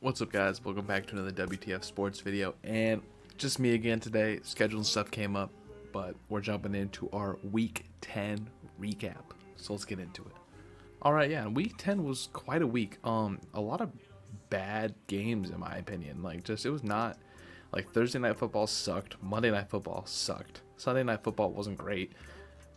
What's up, guys? Welcome back to another WTF Sports video, and just me again today. Schedule and stuff came up, but we're jumping into our Week 10 recap, so let's get into it. Alright, yeah, Week 10 was quite a week. A lot of bad games, in my opinion. It was not, Thursday Night Football sucked, Monday Night Football sucked, Sunday Night Football wasn't great,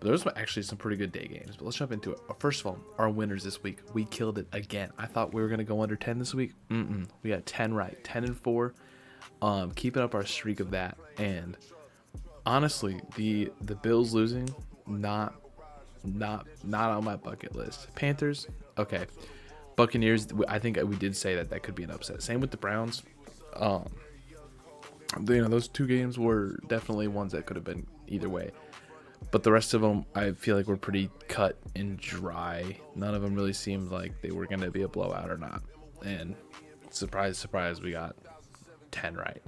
but there was actually some pretty good day games. But let's jump into it. First of all, our winners this week. We killed it again. I thought we were going to go under 10 this week. We got 10 right. 10-4. Keeping up our streak of that. And honestly, the Bills losing, not on my bucket list. Panthers, okay. Buccaneers, I think we did say that could be an upset. Same with the Browns. Those two games were definitely ones that could have been either way. But the rest of them, I feel like were pretty cut and dry. None of them really seemed like they were going to be a blowout or not. And surprise, surprise, we got 10 right.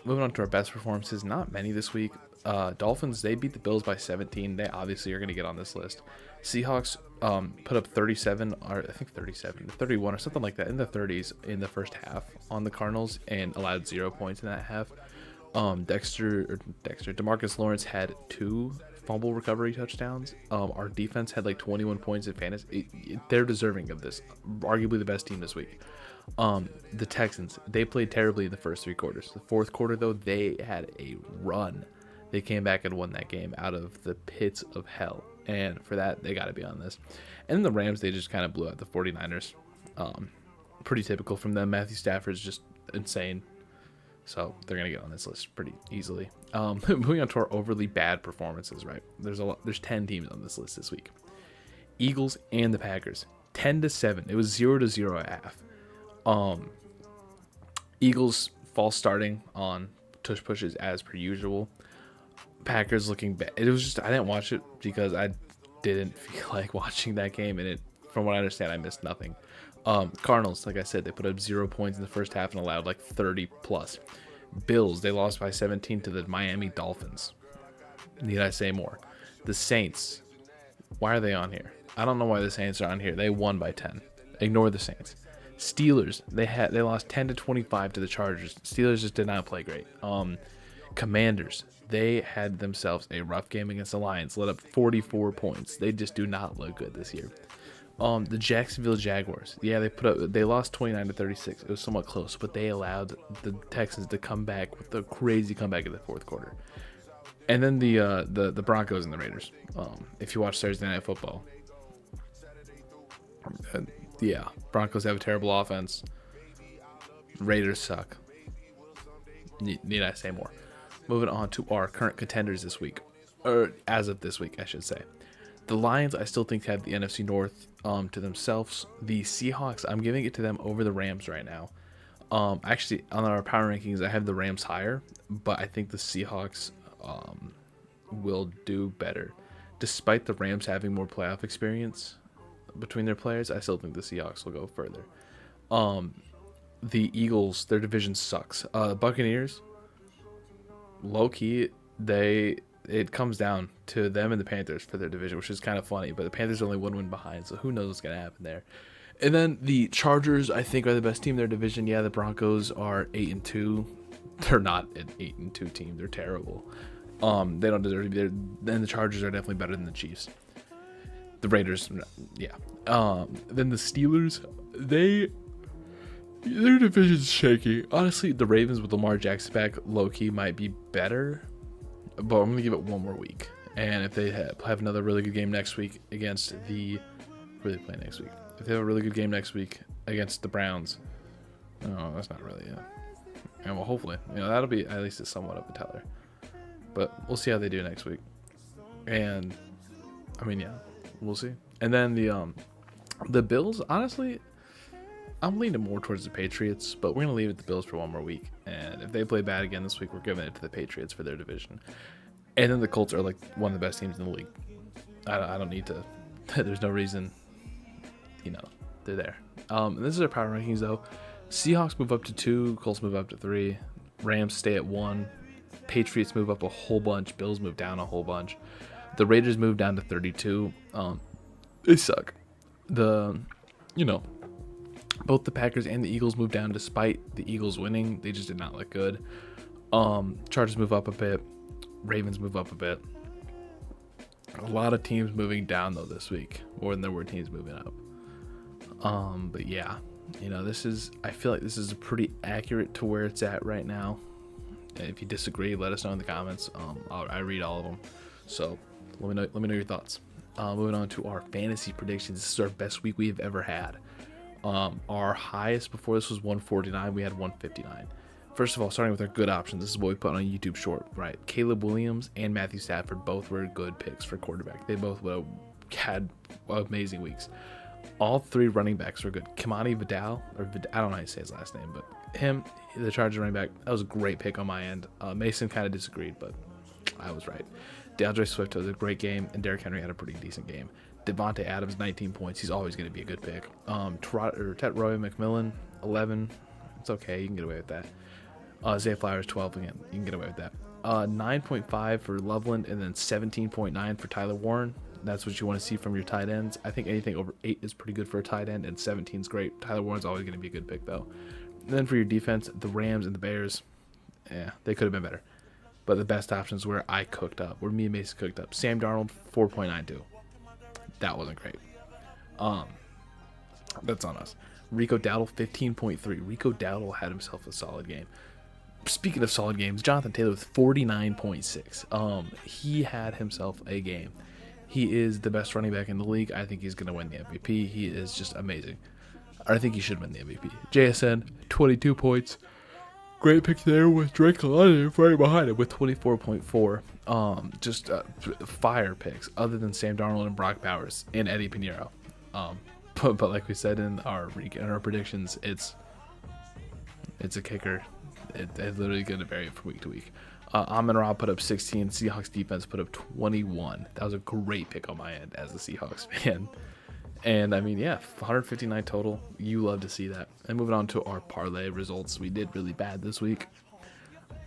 Moving on to our best performances, not many this week. Dolphins, they beat the Bills by 17. They obviously are going to get on this list. Seahawks put up 37, or I think 37, 31 or something like that in the 30s in the first half on the Cardinals and allowed 0 points in that half. Demarcus Lawrence had 2 fumble recovery touchdowns. Our defense had 21 points in fantasy. They're deserving of this. Arguably the best team this week. The Texans, they played terribly in the first 3 quarters. The fourth quarter, though, they had a run. They came back and won that game out of the pits of hell. And for that, they got to be on this. And the Rams, they just kind of blew out the 49ers. Pretty typical from them. Matthew Stafford's just insane. So they're gonna get on this list pretty easily. Moving on to our overly bad performances, right? There's 10 teams on this list this week. Eagles and the Packers, 10-7. It was 0-0 at half. Eagles false starting on tush pushes as per usual. Packers looking bad. It was just I didn't watch it because I didn't feel like watching that game, and from what I understand, I missed nothing. Cardinals, like I said, they put up 0 points in the first half and allowed 30 plus. Bills, they lost by 17 to the Miami Dolphins. Need I say more? The Saints, why are they on here? I don't know why the Saints are on here. They won by 10. Ignore the Saints. Steelers, they lost 10-25 to the Chargers. Steelers just did not play great. Commanders, they had themselves a rough game against the Lions, let up 44 points. They just do not look good this year. The Jacksonville Jaguars, yeah, they lost 29-36. It was somewhat close, but they allowed the Texans to come back with a crazy comeback in the fourth quarter. And then the Broncos and the Raiders. If you watch Thursday Night Football, yeah, Broncos have a terrible offense. Raiders suck. Need I say more? Moving on to our current contenders this week, or as of this week, I should say. The Lions, I still think, have the NFC North to themselves. The Seahawks, I'm giving it to them over the Rams right now. Actually, on our power rankings, I have the Rams higher, but I think the Seahawks will do better. Despite the Rams having more playoff experience between their players, I still think the Seahawks will go further. The Eagles, their division sucks. Buccaneers, low-key, it comes down to them and the Panthers for their division, which is kind of funny, but the Panthers are only 1 win behind, so who knows what's going to happen there. And then the Chargers, I think, are the best team in their division. Yeah, the Broncos are 8-2. They're not an 8-2 team. They're terrible. They don't deserve to be there. Then the Chargers are definitely better than the Chiefs. The Raiders, yeah. Then the Steelers, their division's shaky. Honestly, the Ravens with Lamar Jackson back, low-key, might be better. But I'm going to give it 1 more week. And if they have another really good game next week against the... Really play next week. If they have a really good game next week against the Browns... No, that's not really... And well, hopefully. That'll be at least somewhat of a teller. But we'll see how they do next week. And... yeah. We'll see. And then the Bills, honestly... I'm leaning more towards the Patriots, but we're going to leave it to the Bills for 1 more week. And if they play bad again this week, we're giving it to the Patriots for their division. And then the Colts are one of the best teams in the league. I don't need to. There's no reason. They're there. And this is our power rankings, though. Seahawks move up to 2. Colts move up to 3. Rams stay at 1. Patriots move up a whole bunch. Bills move down a whole bunch. The Raiders move down to 32. They suck. Both the Packers and the Eagles moved down despite the Eagles winning. They just did not look good. Chargers move up a bit. Ravens move up a bit. A lot of teams moving down though this week, more than there were teams moving up. But yeah, I feel like this is pretty accurate to where it's at right now. And if you disagree, let us know in the comments. I read all of them, so let me know your thoughts. Moving on to our fantasy predictions. This is our best week we've ever had. Our highest before this was 149. We had 159. First of all, starting with our good options, this is what we put on a YouTube short, right? Caleb Williams and Matthew Stafford both were good picks for quarterback. They both had amazing weeks. All three running backs were good. Kimani Vidal, I don't know how to say his last name, but him, the Chargers running back, that was a great pick on my end. Mason kind of disagreed, but I was right. DeAndre Swift had a great game, and Derrick Henry had a pretty decent game. Devontae Adams, 19 points. He's always going to be a good pick. Roy McMillan, 11. It's okay. You can get away with that. Zay Flowers, 12 again. You can get away with that. 9.5 for Loveland, and then 17.9 for Tyler Warren. That's what you want to see from your tight ends. I think anything over 8 is pretty good for a tight end, and 17 is great. Tyler Warren's always going to be a good pick, though. And then for your defense, the Rams and the Bears, they could have been better. But the best options were me and Mason cooked up. Sam Darnold, 4.92. That wasn't great. That's on us. Rico Dowdle, 15.3. Rico Dowdle had himself a solid game. Speaking of solid games, Jonathan Taylor with 49.6. He had himself a game. He is the best running back in the league. I think he's going to win the MVP. He is just amazing. I think he should win the MVP. JSN, 22 points. Great pick there with Drake London right behind him with 24.4. Just fire picks other than Sam Darnold and Brock Bowers and Eddie Pinheiro. But like we said in our predictions, it's a kicker. It's literally going to vary from week to week. Amon-Ra put up 16. Seahawks defense put up 21. That was a great pick on my end as a Seahawks fan. And 159 total. You love to see that. And moving on to our parlay results, we did really bad this week.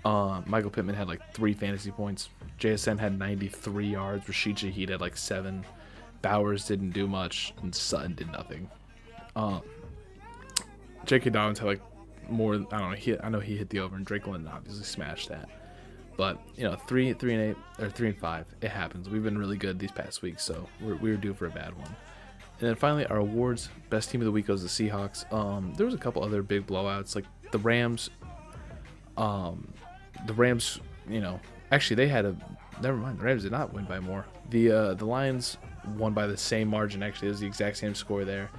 Michael Pittman had like 3 fantasy points. JSN had 93 yards. Rashid Shaheed had like 7. Bowers didn't do much, and Sutton did nothing. J.K. Dobbins had like more. I don't know. I know he hit the over, and Drake London obviously smashed that. But 3-8 or 3-5, it happens. We've been really good these past weeks, so we're due for a bad one. And then finally, our awards: best team of the week goes to Seahawks. There was a couple other big blowouts, like the Rams. Actually they had never mind. The Rams did not win by more. The Lions won by the same margin. Actually, it was the exact same score there.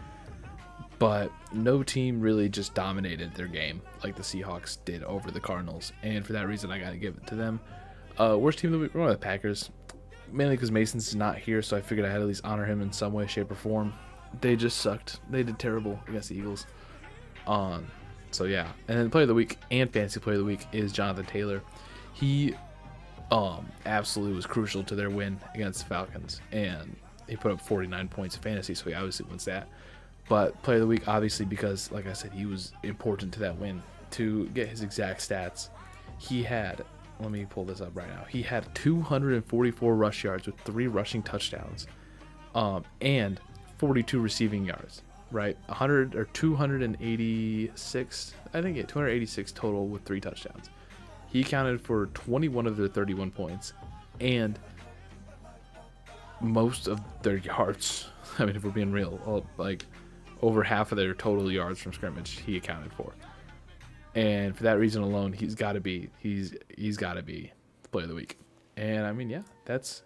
But no team really just dominated their game like the Seahawks did over the Cardinals. And for that reason, I got to give it to them. Worst team of the week, we're going with the Packers. Mainly because Mason's not here, so I figured I had to at least honor him in some way, shape, or form. They just sucked. They did terrible against the Eagles. So yeah. And then player of the week and fantasy player of the week is Jonathan Taylor. He absolutely was crucial to their win against the Falcons. And he put up 49 points in fantasy, so he obviously wins that. But player of the week, obviously, because, like I said, he was important to that win. To get his exact stats, he had, let me pull this up right now. He had 244 rush yards with 3 rushing touchdowns, and 42 receiving yards, right? 286, I think, 286 total with 3 touchdowns. He accounted for 21 of their 31 points, and most of their yards. I mean, if we're being real, like over half of their total yards from scrimmage, he accounted for. And for that reason alone, he's got to be the player of the week. And that's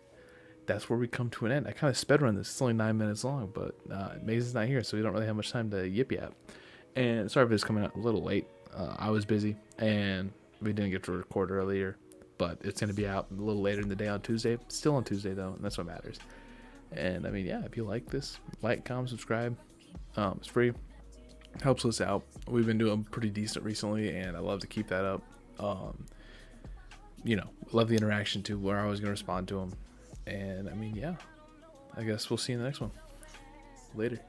where we come to an end. I kind of sped run this. It's only 9 minutes long, but Mason's not here, so we don't really have much time to yip yap. And sorry for this coming out a little late. I was busy, and we didn't get to record earlier. But it's going to be out a little later in the day on Tuesday. Still on Tuesday, though, and that's what matters. And, if you like this, like, comment, subscribe. It's free. Helps us out. We've been doing pretty decent recently, and I love to keep that up. Love the interaction, too. We're always going to respond to them. And, I guess we'll see you in the next one. Later.